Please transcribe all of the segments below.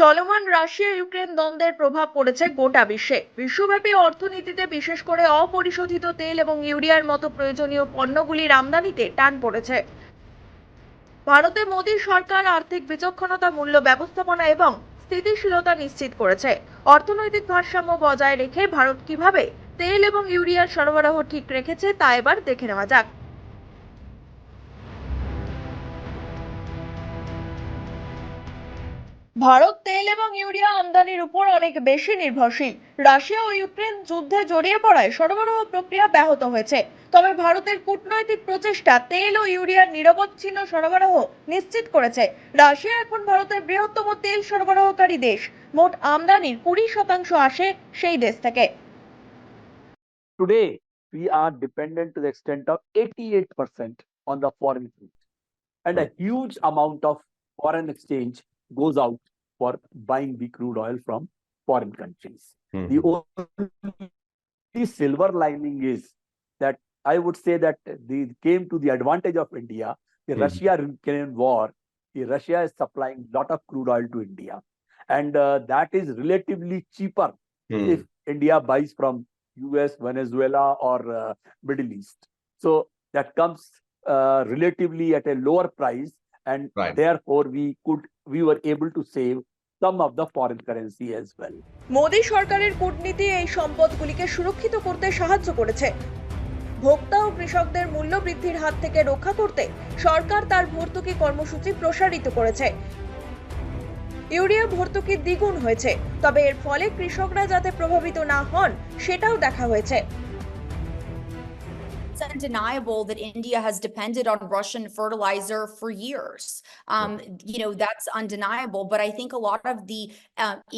চলমান Russia Ukraine দ্বন্দ্বের প্রভাব পড়েছে গোটা বিশ্বে। বিশ্বব্যাপী অর্থনীতিতে বিশেষ করে অপরিশোধিত তেল এবং ইউরিয়ার মতো প্রয়োজনীয় পণ্যগুলির আমদানিতে টান পড়েছে। ভারতে মোদী সরকার আর্থিক বিচক্ষণতা, মূল্য ব্যবস্থাপনা এবং স্থিতিশীলতা নিশ্চিত করেছে। অর্থনৈতিক ভারসাম্য বজায় রেখে ভারত কিভাবে তেল এবং ইউরিয়ার সরবরাহ ঠিক রেখেছে তা এবার দেখে নেওয়া যাক। ভারত তেল এবং ইউরিয়া আমদানির উপর অনেক বেশি নির্ভরশীল। রাশিয়া ও ইউক্রেন যুদ্ধে জড়িয়ে পড়ায় সরবরাহ প্রক্রিয়া ব্যাহত হয়েছে। তবে ভারতের কূটনৈতিক প্রচেষ্টা তেল ও ইউরিয়ার নিরবচ্ছিন্ন সরবরাহ নিশ্চিত করেছে। রাশিয়া এখন ভারতের বৃহত্তম তেল সরবরাহকারী দেশ। মোট আমদানির 20% আসে সেই দেশ থেকে। Today, we are dependent to the extent of 88% on the foreign crude, and a huge amount of foreign exchange goes out for buying the crude oil from foreign countries. The only silver lining is that I would say that they came to the advantage of India. The Russia-Ukraine war, Russia is supplying a lot of crude oil to India, and that is relatively cheaper if India buys from US, Venezuela, or Middle East. So that comes relatively at a lower price, and therefore we were able to save some of the foreign currency as well. Modi সরকারের কূটনীতি এই সম্পদগুলিকে সুরক্ষিত করতে সাহায্য করেছে। ভোক্তা ও কৃষকদের মূল্য বৃদ্ধির হাত থেকে রক্ষা করতে সরকার তার ভর্তুকি কর্মসূচি প্রসারিত করেছে। ইউরিয়া ভর্তুকি দ্বিগুণ হয়েছে, তবে এর ফলে কৃষকরা যাতে প্রভাবিত না হন সেটাও দেখা হয়েছে। It's undeniable that India has depended on Russian fertilizer for years. That's undeniable. But I think a lot of the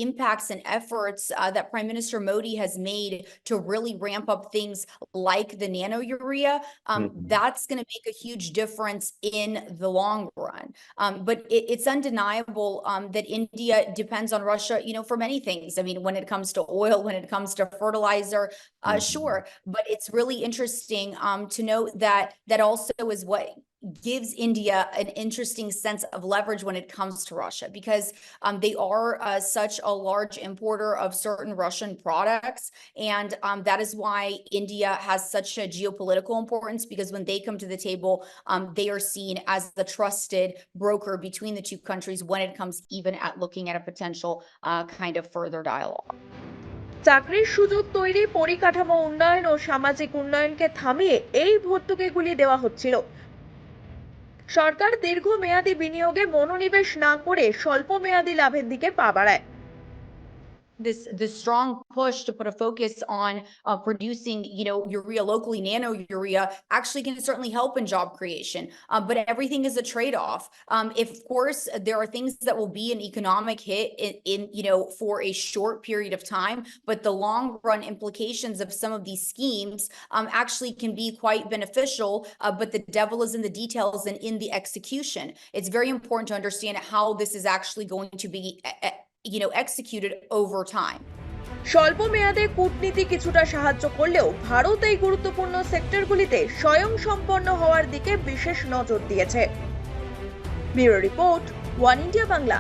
impacts and efforts that Prime Minister Modi has made to really ramp up things like the nano urea, that's going to make a huge difference in the long run. But it's undeniable that India depends on Russia, for many things. I mean, when it comes to oil, when it comes to fertilizer, sure. But it's really interesting to note that also is what gives India an interesting sense of leverage when it comes to Russia, because they are such a large importer of certain Russian products. And that is why India has such a geopolitical importance, because when they come to the table, they are seen as the trusted broker between the two countries when it comes even at looking at a potential kind of further dialogue. চাকরির সুযোগ তৈরি, পরিকাঠামো উন্নয়ন ও সামাজিক উন্নয়নকে থামিয়ে এই ভর্তুকিগুলি দেওয়া হচ্ছিল। সরকার দীর্ঘমেয়াদী বিনিয়োগে মনোনিবেশ না করে স্বল্প মেয়াদী লাভের দিকে পা বাড়ায়। This strong push to put a focus on producing, urea locally, nano urea, actually can certainly help in job creation. But everything is a trade-off. If, of course, there are things that will be an economic hit in for a short period of time, but the long-run implications of some of these schemes actually can be quite beneficial. But the devil is in the details and in the execution. It's very important to understand how this is actually going to be executed over time. স্বল্প মেয়াদে কূটনীতি কিছুটা সাহায্য করলেও ভারত এই গুরুত্বপূর্ণ সেক্টরগুলিতে স্বয়ংসম্পন্ন হওয়ার দিকে বিশেষ নজর দিয়েছে। Bureau report, one India Bangla.